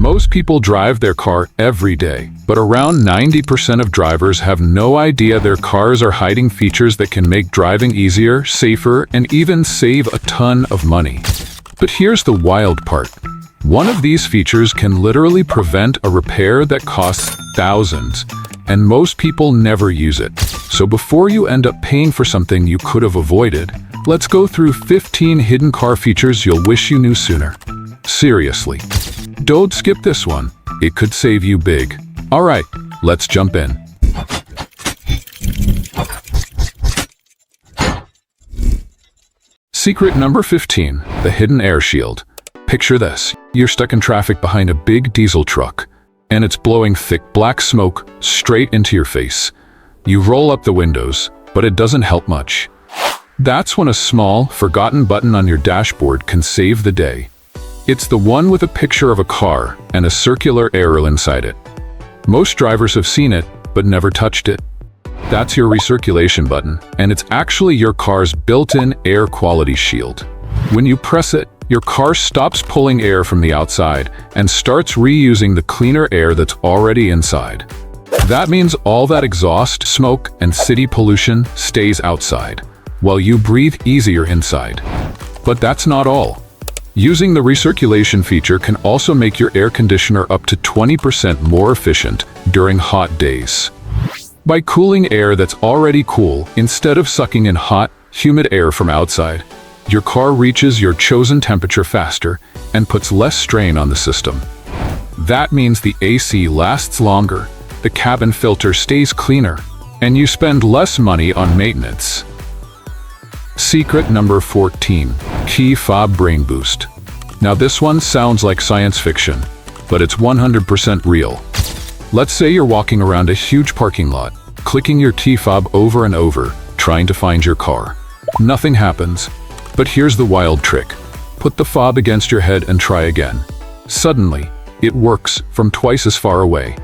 Most people drive their car every day, but around 90% of drivers have no idea their cars are hiding features that can make driving easier, safer, and even save a ton of money. But here's the wild part. One of these features can literally prevent a repair that costs thousands, and most people never use it. So before you end up paying for something you could have avoided, let's go through 15 hidden car features you'll wish you knew sooner. Seriously. Don't skip this one. It could save you big. Alright, let's jump in. Secret number 15, the hidden air shield. Picture this. You're stuck in traffic behind a big diesel truck, and it's blowing thick black smoke straight into your face. You roll up the windows, but it doesn't help much. That's when a small, forgotten button on your dashboard can save the day. It's the one with a picture of a car and a circular arrow inside it. Most drivers have seen it, but never touched it. That's your recirculation button, and it's actually your car's built-in air quality shield. When you press it, your car stops pulling air from the outside and starts reusing the cleaner air that's already inside. That means all that exhaust, smoke, and city pollution stays outside, while you breathe easier inside. But that's not all. Using the recirculation feature can also make your air conditioner up to 20% more efficient during hot days. By cooling air that's already cool, instead of sucking in hot, humid air from outside, your car reaches your chosen temperature faster and puts less strain on the system. That means the AC lasts longer, the cabin filter stays cleaner, and you spend less money on maintenance. Secret number 14, Key Fob Brain Boost. Now this one sounds like science fiction, but it's 100% real. Let's say you're walking around a huge parking lot, clicking your key fob over and over, trying to find your car. Nothing happens. But here's the wild trick. Put the fob against your head and try again. Suddenly, it works from twice as far away.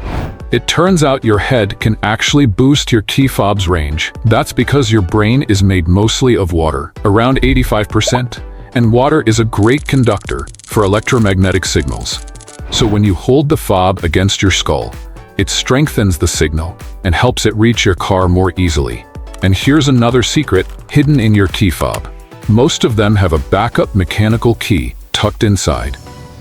It turns out your head can actually boost your key fob's range. That's because your brain is made mostly of water, around 85%, and water is a great conductor for electromagnetic signals. So when you hold the fob against your skull, it strengthens the signal and helps it reach your car more easily. And here's another secret hidden in your key fob. Most of them have a backup mechanical key tucked inside.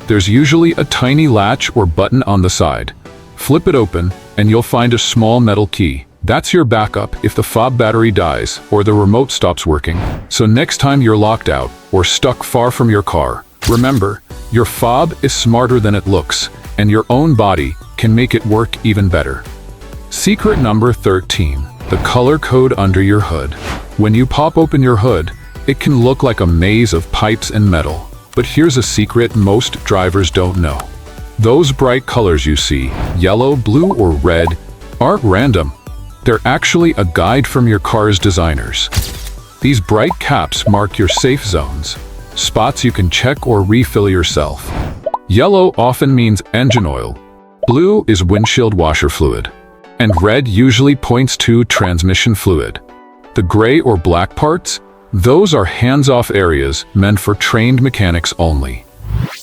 There's usually a tiny latch or button on the side. Flip it open, and you'll find a small metal key. That's your backup if the fob battery dies or the remote stops working. So next time you're locked out or stuck far from your car, remember, your fob is smarter than it looks, and your own body can make it work even better. Secret number 13, the color code under your hood. When you pop open your hood, it can look like a maze of pipes and metal. But here's a secret most drivers don't know. Those bright colors you see, yellow, blue, or red, aren't random. They're actually a guide from your car's designers. These bright caps mark your safe zones, spots you can check or refill yourself. Yellow often means engine oil, blue is windshield washer fluid, and red usually points to transmission fluid. The gray or black parts, those are hands-off areas meant for trained mechanics only.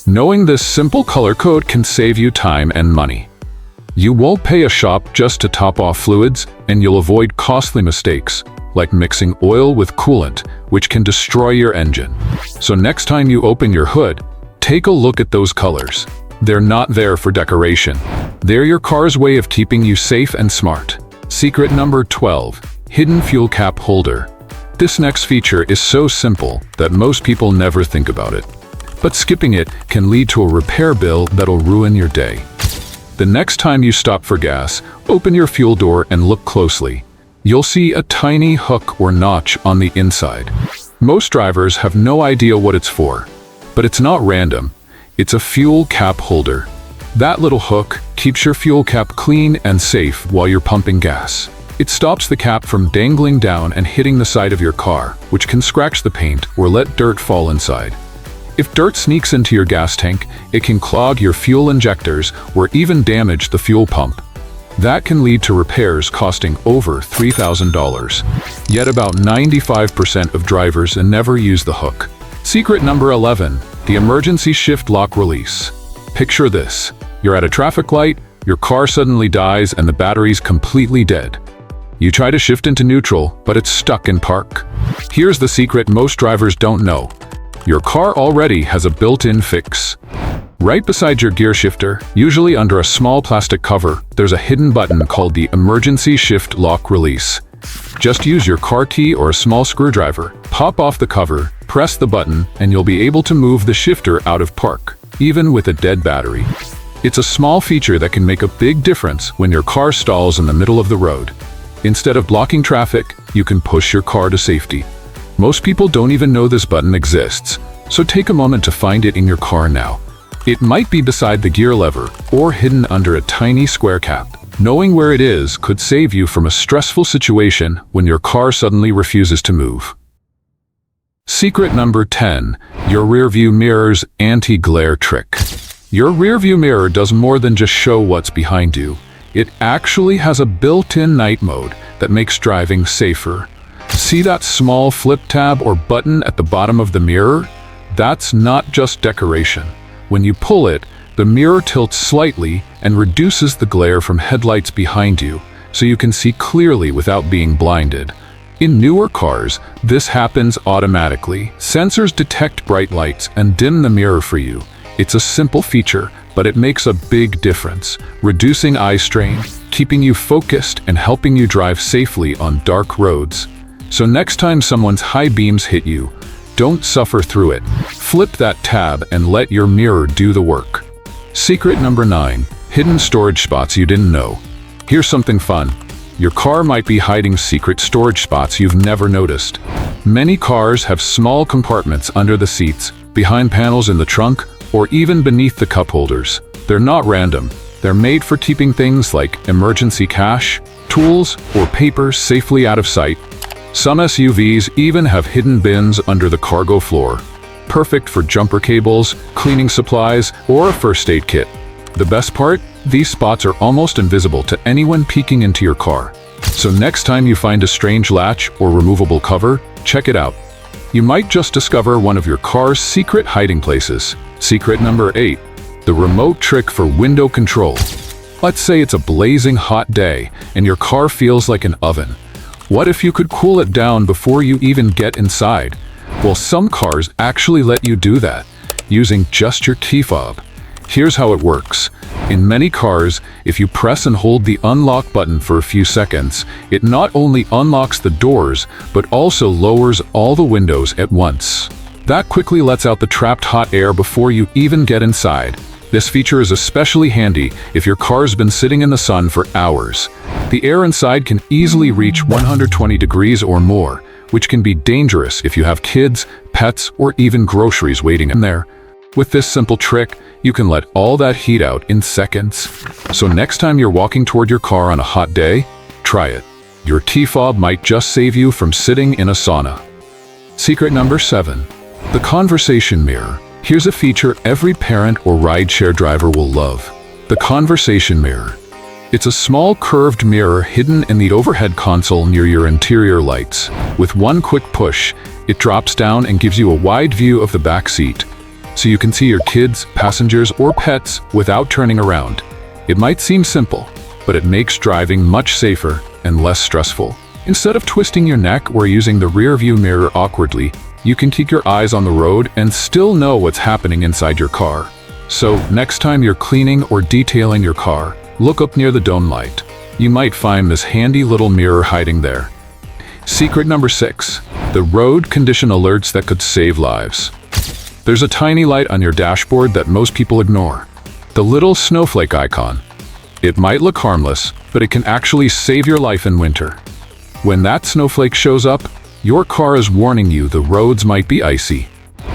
Knowing this simple color code can save you time and money. You won't pay a shop just to top off fluids, and you'll avoid costly mistakes, like mixing oil with coolant, which can destroy your engine. So next time you open your hood, take a look at those colors. They're not there for decoration. They're your car's way of keeping you safe and smart. Secret number 12, hidden fuel cap holder. This next feature is so simple that most people never think about it. But skipping it can lead to a repair bill that'll ruin your day. The next time you stop for gas, open your fuel door and look closely. You'll see a tiny hook or notch on the inside. Most drivers have no idea what it's for, but it's not random. It's a fuel cap holder. That little hook keeps your fuel cap clean and safe while you're pumping gas. It stops the cap from dangling down and hitting the side of your car, which can scratch the paint or let dirt fall inside. If dirt sneaks into your gas tank, it can clog your fuel injectors or even damage the fuel pump. That can lead to repairs costing over $3,000. Yet about 95% of drivers never use the hook. Secret number 11, the emergency shift lock release. Picture this. You're at a traffic light, your car suddenly dies and the battery's completely dead. You try to shift into neutral, but it's stuck in park. Here's the secret most drivers don't know. Your car already has a built-in fix. Right beside your gear shifter, usually under a small plastic cover, there's a hidden button called the Emergency Shift Lock Release. Just use your car key or a small screwdriver, pop off the cover, press the button, and you'll be able to move the shifter out of park, even with a dead battery. It's a small feature that can make a big difference when your car stalls in the middle of the road. Instead of blocking traffic, you can push your car to safety. Most people don't even know this button exists, so take a moment to find it in your car now. It might be beside the gear lever or hidden under a tiny square cap. Knowing where it is could save you from a stressful situation when your car suddenly refuses to move. Secret number 10. Your rearview mirror's anti-glare trick. Your rearview mirror does more than just show what's behind you. It actually has a built-in night mode that makes driving safer. See that small flip tab or button at the bottom of the mirror? That's not just decoration. When you pull it, the mirror tilts slightly and reduces the glare from headlights behind you, so you can see clearly without being blinded. In newer cars, this happens automatically. Sensors detect bright lights and dim the mirror for you. It's a simple feature, but it makes a big difference, reducing eye strain, keeping you focused, and helping you drive safely on dark roads. So next time someone's high beams hit you, don't suffer through it. Flip that tab and let your mirror do the work. Secret number 9. Hidden storage spots you didn't know. Here's something fun. Your car might be hiding secret storage spots you've never noticed. Many cars have small compartments under the seats, behind panels in the trunk, or even beneath the cup holders. They're not random. They're made for keeping things like emergency cash, tools, or paper safely out of sight. Some SUVs even have hidden bins under the cargo floor, perfect for jumper cables, cleaning supplies, or a first aid kit. The best part? These spots are almost invisible to anyone peeking into your car. So next time you find a strange latch or removable cover, check it out. You might just discover one of your car's secret hiding places. Secret number 8. The remote trick for window control. Let's say it's a blazing hot day and your car feels like an oven. What if you could cool it down before you even get inside? Well, some cars actually let you do that, using just your key fob. Here's how it works. In many cars, if you press and hold the unlock button for a few seconds, it not only unlocks the doors, but also lowers all the windows at once. That quickly lets out the trapped hot air before you even get inside. This feature is especially handy if your car's been sitting in the sun for hours. The air inside can easily reach 120 degrees or more, which can be dangerous if you have kids, pets, or even groceries waiting in there. With this simple trick, you can let all that heat out in seconds. So next time you're walking toward your car on a hot day, try it. Your T-fob might just save you from sitting in a sauna. Secret number 7. The conversation mirror. Here's a feature every parent or rideshare driver will love. The conversation mirror. It's a small curved mirror hidden in the overhead console near your interior lights. With one quick push, it drops down and gives you a wide view of the back seat, so you can see your kids, passengers, or pets without turning around. It might seem simple, but it makes driving much safer and less stressful. Instead of twisting your neck or using the rear view mirror awkwardly, you can keep your eyes on the road and still know what's happening inside your car. So next time you're cleaning or detailing your car, look up near the dome light. You might find this handy little mirror hiding there. Secret number 6. The road condition alerts that could save lives. There's a tiny light on your dashboard that most people ignore. The little snowflake icon. It might look harmless, but it can actually save your life in winter. When that snowflake shows up, your car is warning you the roads might be icy.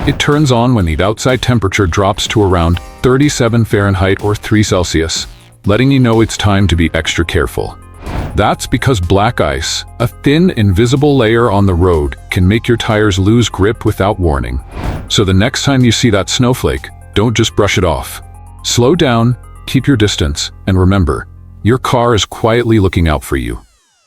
It turns on when the outside temperature drops to around 37 Fahrenheit or 3 Celsius, letting you know it's time to be extra careful. That's because black ice, a thin, invisible layer on the road, can make your tires lose grip without warning. So the next time you see that snowflake, don't just brush it off. Slow down, keep your distance, and remember, your car is quietly looking out for you.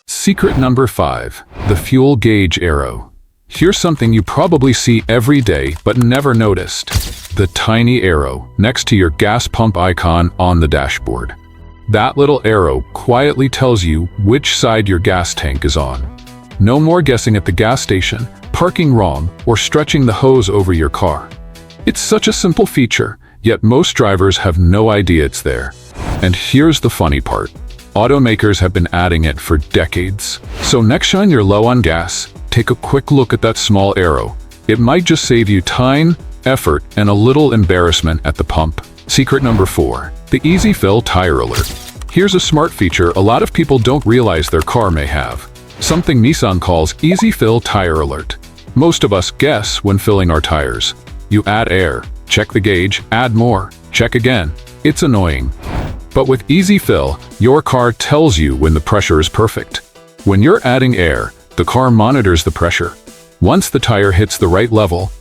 Secret number 5. The fuel gauge arrow. Here's something you probably see every day but never noticed. The tiny arrow next to your gas pump icon on the dashboard. That little arrow quietly tells you which side your gas tank is on. No more guessing at the gas station, parking wrong, or stretching the hose over your car. It's such a simple feature, yet most drivers have no idea it's there. And here's the funny part. Automakers have been adding it for decades. So next time you're low on gas, take a quick look at that small arrow. It might just save you time, effort, and a little embarrassment at the pump. Secret number 4, the Easy Fill Tire Alert. Here's a smart feature a lot of people don't realize their car may have. Something Nissan calls Easy Fill Tire Alert. Most of us guess when filling our tires. You add air, check the gauge, add more, check again. It's annoying. But with Easy Fill, your car tells you when the pressure is perfect. When you're adding air, the car monitors the pressure. Once the tire hits the right level,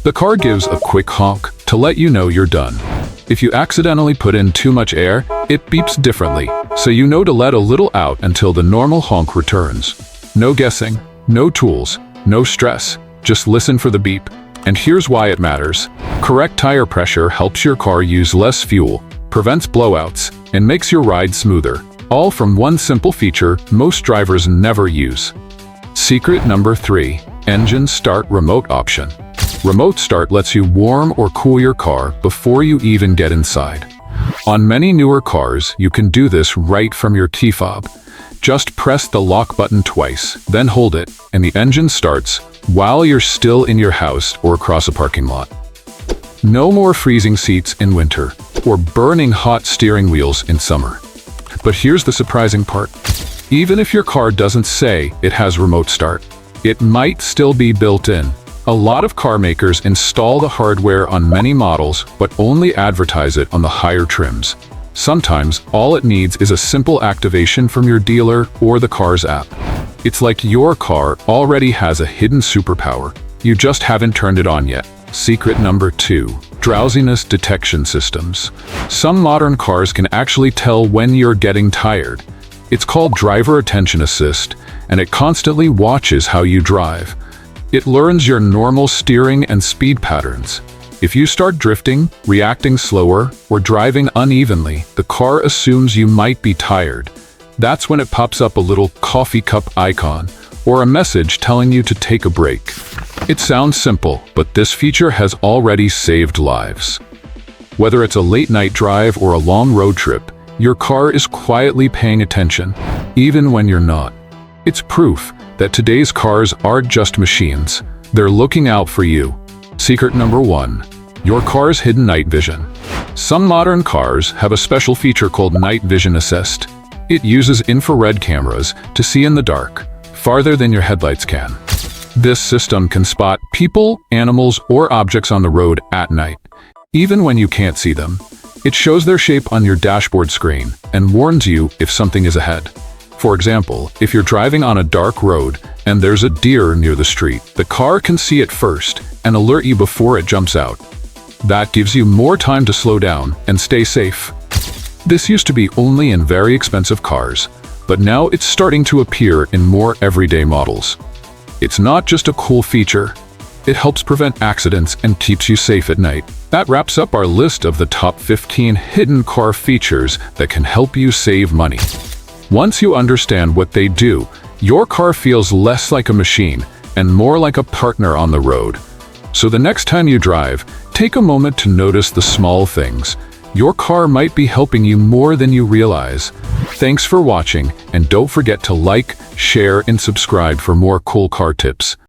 the car gives a quick honk to let you know you're done. If you accidentally put in too much air, it beeps differently, so you know to let a little out until the normal honk returns. No guessing, no tools, no stress, just listen for the beep. And here's why it matters. Correct tire pressure helps your car use less fuel, prevents blowouts, and makes your ride smoother. All from one simple feature most drivers never use. Secret number 3, engine start remote option. Remote start lets you warm or cool your car before you even get inside. On many newer cars, you can do this right from your key fob. Just press the lock button twice, then hold it, and the engine starts while you're still in your house or across a parking lot. No more freezing seats in winter or burning hot steering wheels in summer. But here's the surprising part. Even if your car doesn't say it has remote start, it might still be built in. A lot of car makers install the hardware on many models but only advertise it on the higher trims. Sometimes all it needs is a simple activation from your dealer or the car's app. It's like your car already has a hidden superpower. You just haven't turned it on yet. Secret number 2, drowsiness detection systems. Some modern cars can actually tell when you're getting tired. It's called driver attention assist, and it constantly watches how you drive. It learns your normal steering and speed patterns. If you start drifting, reacting slower, or driving unevenly, the car assumes you might be tired. That's when it pops up a little coffee cup icon or a message telling you to take a break. It sounds simple, but this feature has already saved lives. Whether it's a late-night drive or a long road trip, your car is quietly paying attention, even when you're not. It's proof that today's cars aren't just machines. They're looking out for you. Secret number 1, your car's hidden night vision. Some modern cars have a special feature called night vision assist. It uses infrared cameras to see in the dark, farther than your headlights can. This system can spot people, animals, or objects on the road at night, even when you can't see them. It shows their shape on your dashboard screen and warns you if something is ahead. For example, if you're driving on a dark road and there's a deer near the street, the car can see it first and alert you before it jumps out. That gives you more time to slow down and stay safe. This used to be only in very expensive cars, but now it's starting to appear in more everyday models. It's not just a cool feature, it helps prevent accidents and keeps you safe at night. That wraps up our list of the top 15 hidden car features that can help you save money. Once you understand what they do, your car feels less like a machine and more like a partner on the road. So the next time you drive, take a moment to notice the small things. Your car might be helping you more than you realize. Thanks for watching, and don't forget to like, share, and subscribe for more cool car tips.